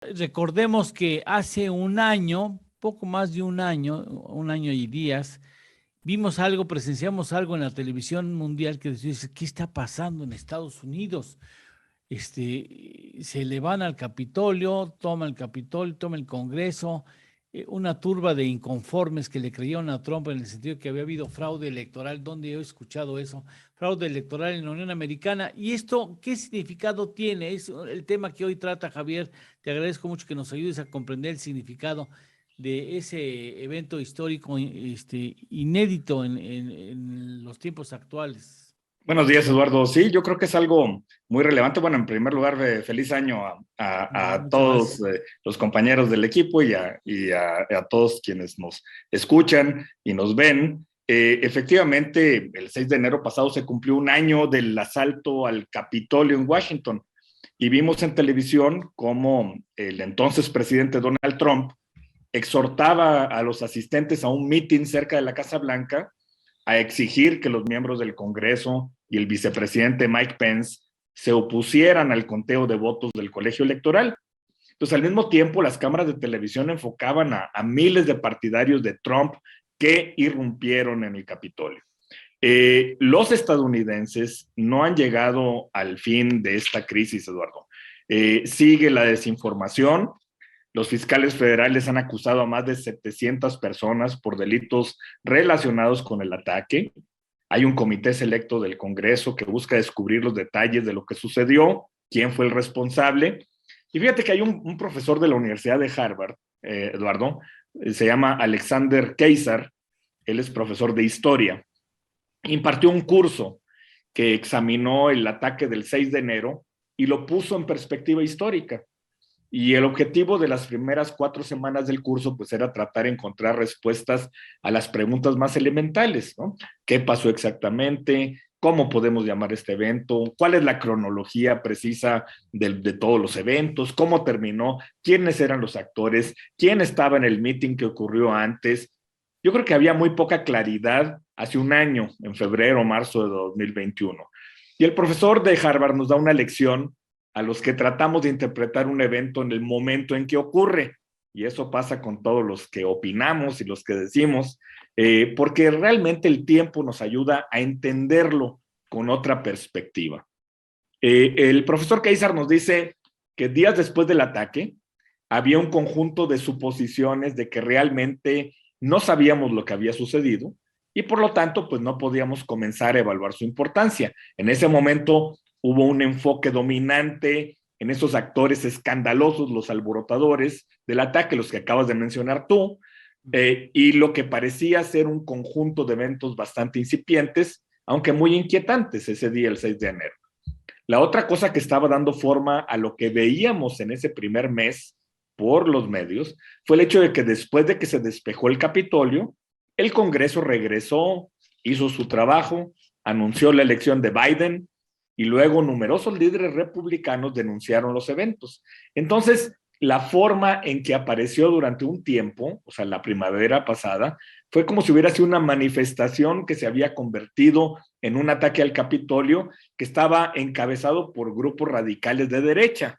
Recordemos que hace un año, poco más de un año y días, vimos algo, presenciamos algo en la televisión mundial que decía, ¿qué está pasando en Estados Unidos? Se le van al Capitolio, toma el Congreso, una turba de inconformes que le creyeron a Trump en el sentido que había habido fraude electoral. ¿Dónde he escuchado eso? Fraude electoral en la Unión Americana. ¿Y esto qué significado tiene? Es el tema que hoy trata Javier. Te agradezco mucho que nos ayudes a comprender el significado de ese evento histórico inédito en los tiempos actuales. Buenos días, Eduardo. Sí, yo creo que es algo muy relevante. Bueno, en primer lugar, feliz año a Muchas todos gracias. los compañeros del equipo y a todos quienes nos escuchan y nos ven. Efectivamente, el 6 de enero pasado se cumplió un año del asalto al Capitolio en Washington y vimos en televisión cómo el entonces presidente Donald Trump exhortaba a los asistentes a un meeting cerca de la Casa Blanca a exigir que los miembros del Congreso y el vicepresidente Mike Pence se opusieran al conteo de votos del colegio electoral. Entonces, al mismo tiempo, las cámaras de televisión enfocaban a miles de partidarios de Trump que irrumpieron en el Capitolio. Los estadounidenses no han llegado al fin de esta crisis, Eduardo. Sigue la desinformación. Los fiscales federales han acusado a más de 700 personas por delitos relacionados con el ataque. Hay un comité selecto del Congreso que busca descubrir los detalles de lo que sucedió, quién fue el responsable. Y fíjate que hay un profesor de la Universidad de Harvard, Eduardo, se llama Alexander Keysar, él es profesor de historia, impartió un curso que examinó el ataque del 6 de enero y lo puso en perspectiva histórica. Y el objetivo de las primeras 4 semanas del curso, pues era tratar de encontrar respuestas a las preguntas más elementales, ¿no? ¿Qué pasó exactamente? ¿Cómo podemos llamar este evento? ¿Cuál es la cronología precisa de todos los eventos? ¿Cómo terminó? ¿Quiénes eran los actores? ¿Quién estaba en el meeting que ocurrió antes? Yo creo que había muy poca claridad hace un año, en febrero o marzo de 2021. Y el profesor de Harvard nos da una lección a los que tratamos de interpretar un evento en el momento en que ocurre. Y eso pasa con todos los que opinamos y los que decimos, porque realmente el tiempo nos ayuda a entenderlo con otra perspectiva. El profesor Keysar nos dice que días después del ataque había un conjunto de suposiciones de que realmente no sabíamos lo que había sucedido y por lo tanto pues no podíamos comenzar a evaluar su importancia. En ese momento hubo un enfoque dominante en esos actores escandalosos, los alborotadores del ataque, los que acabas de mencionar tú, y lo que parecía ser un conjunto de eventos bastante incipientes, aunque muy inquietantes ese día, el 6 de enero. La otra cosa que estaba dando forma a lo que veíamos en ese primer mes por los medios fue el hecho de que después de que se despejó el Capitolio, el Congreso regresó, hizo su trabajo, anunció la elección de Biden y luego numerosos líderes republicanos denunciaron los eventos. Entonces, la forma en que apareció durante un tiempo, o sea, la primavera pasada, fue como si hubiera sido una manifestación que se había convertido en un ataque al Capitolio que estaba encabezado por grupos radicales de derecha,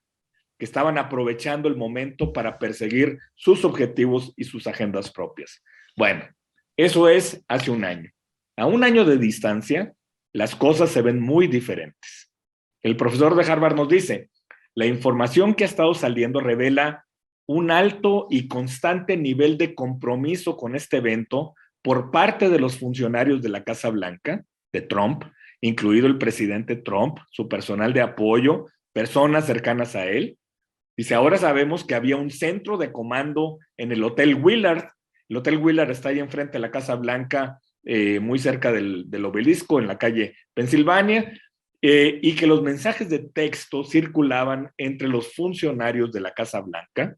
que estaban aprovechando el momento para perseguir sus objetivos y sus agendas propias. Bueno, eso es hace un año. A un año de distancia, las cosas se ven muy diferentes. El profesor de Harvard nos dice, la información que ha estado saliendo revela un alto y constante nivel de compromiso con este evento por parte de los funcionarios de la Casa Blanca, de Trump, incluido el presidente Trump, su personal de apoyo, personas cercanas a él. Dice, ahora sabemos que había un centro de comando en el Hotel Willard. El Hotel Willard está ahí enfrente de la Casa Blanca, muy cerca del obelisco, en la calle Pensilvania, y que los mensajes de texto circulaban entre los funcionarios de la Casa Blanca,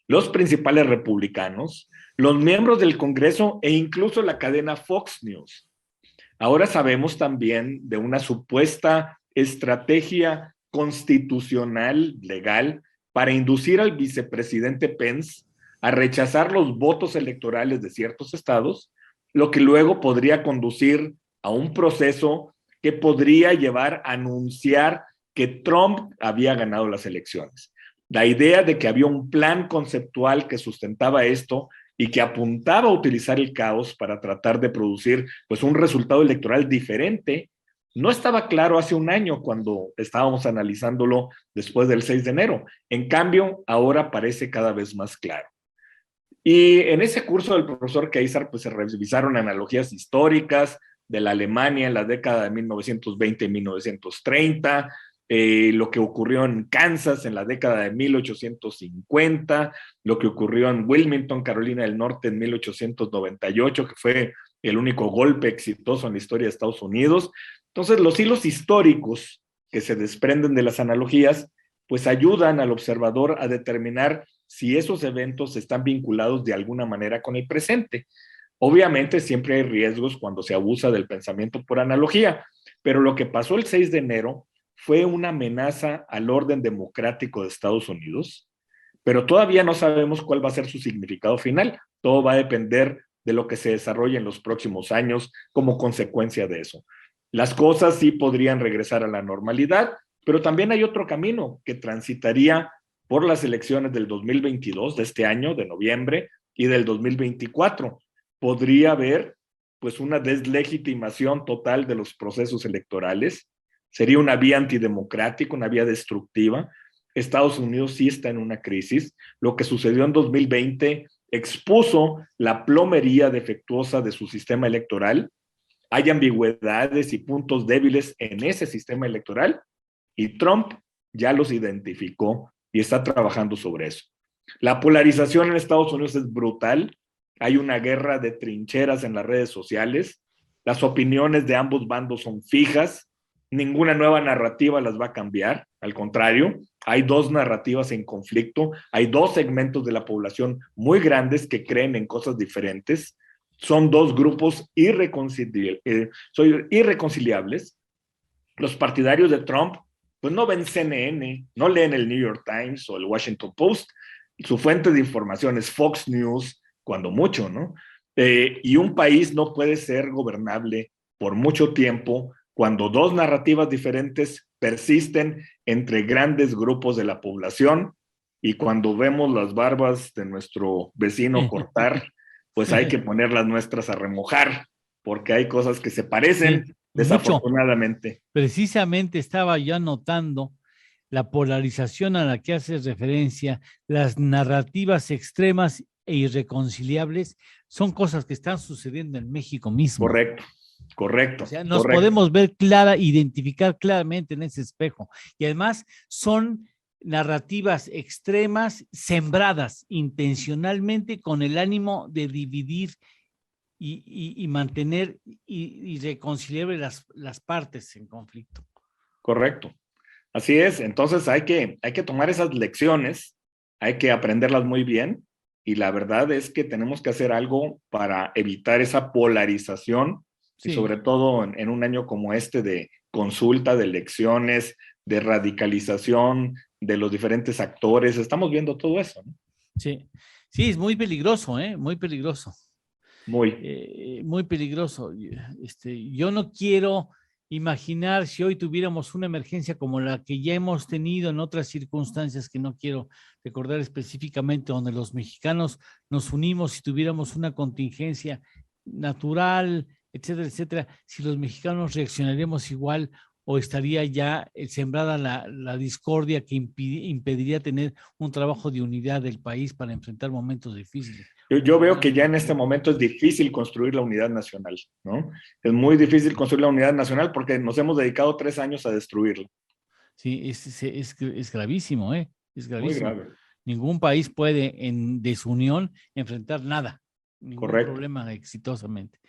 los principales republicanos, los miembros del Congreso e incluso la cadena Fox News. Ahora sabemos también de una supuesta estrategia constitucional, legal, para inducir al vicepresidente Pence a rechazar los votos electorales de ciertos estados, lo que luego podría conducir a un proceso que podría llevar a anunciar que Trump había ganado las elecciones. La idea de que había un plan conceptual que sustentaba esto y que apuntaba a utilizar el caos para tratar de producir pues un resultado electoral diferente, no estaba claro hace un año cuando estábamos analizándolo después del 6 de enero. En cambio, ahora parece cada vez más claro. Y en ese curso del profesor Keysar pues se revisaron analogías históricas de la Alemania en la década de 1920 y 1930, lo que ocurrió en Kansas en la década de 1850, lo que ocurrió en Wilmington, Carolina del Norte en 1898, que fue el único golpe exitoso en la historia de Estados Unidos. Entonces, los hilos históricos que se desprenden de las analogías, pues ayudan al observador a determinar si esos eventos están vinculados de alguna manera con el presente. Obviamente siempre hay riesgos cuando se abusa del pensamiento por analogía, pero lo que pasó el 6 de enero fue una amenaza al orden democrático de Estados Unidos, pero todavía no sabemos cuál va a ser su significado final. Todo va a depender de lo que se desarrolle en los próximos años como consecuencia de eso. Las cosas sí podrían regresar a la normalidad, pero también hay otro camino que transitaría por las elecciones del 2022, de este año, de noviembre, y del 2024. Podría haber pues una deslegitimación total de los procesos electorales. Sería una vía antidemocrática, una vía destructiva. Estados Unidos sí está en una crisis. Lo que sucedió en 2020 expuso la plomería defectuosa de su sistema electoral. Hay ambigüedades y puntos débiles en ese sistema electoral y Trump ya los identificó y está trabajando sobre eso. La polarización en Estados Unidos es brutal. Hay una guerra de trincheras en las redes sociales. Las opiniones de ambos bandos son fijas. Ninguna nueva narrativa las va a cambiar. Al contrario, hay dos narrativas en conflicto. Hay dos segmentos de la población muy grandes que creen en cosas diferentes. Son dos grupos irreconciliables. Los partidarios de Trump pues no ven CNN, no leen el New York Times o el Washington Post. Su fuente de información es Fox News, cuando mucho, ¿no? Y un país no puede ser gobernable por mucho tiempo cuando dos narrativas diferentes persisten entre grandes grupos de la población y cuando vemos las barbas de nuestro vecino cortar, pues hay que poner las nuestras a remojar, porque hay cosas que se parecen, sí, desafortunadamente. Mucho. Precisamente estaba yo notando la polarización a la que haces referencia, las narrativas extremas e irreconciliables, son cosas que están sucediendo en México mismo. Correcto, correcto. O sea, nos podemos ver identificar claramente en ese espejo. Y además son narrativas extremas sembradas intencionalmente con el ánimo de dividir y mantener y reconciliar las partes en conflicto. Correcto. Así es. Entonces hay que tomar esas lecciones, hay que aprenderlas muy bien y la verdad es que tenemos que hacer algo para evitar esa polarización, sí, y sobre todo en un año como este de consulta, de elecciones, de radicalización de los diferentes actores. Estamos viendo todo eso, ¿no? Sí, sí, es muy peligroso, muy peligroso. Muy peligroso. Yo no quiero imaginar si hoy tuviéramos una emergencia como la que ya hemos tenido en otras circunstancias que no quiero recordar específicamente, donde los mexicanos nos unimos y tuviéramos una contingencia natural, etcétera, etcétera, si los mexicanos reaccionaríamos igual o estaría ya sembrada la discordia que impediría tener un trabajo de unidad del país para enfrentar momentos difíciles. Yo veo que ya en este momento es difícil construir la unidad nacional, ¿no? Es muy difícil construir la unidad nacional porque nos hemos dedicado 3 años a destruirla. Sí, es gravísimo, es gravísimo. Muy grave. Ningún país puede en desunión enfrentar nada, ningún problema exitosamente.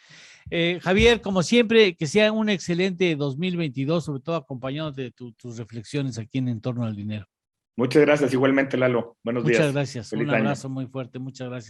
Javier, como siempre, que sea un excelente 2022, sobre todo acompañado de tus reflexiones aquí en Torno al Dinero. Muchas gracias, igualmente, Lalo. Buenos días. Muchas gracias. Un abrazo muy fuerte. Muchas gracias.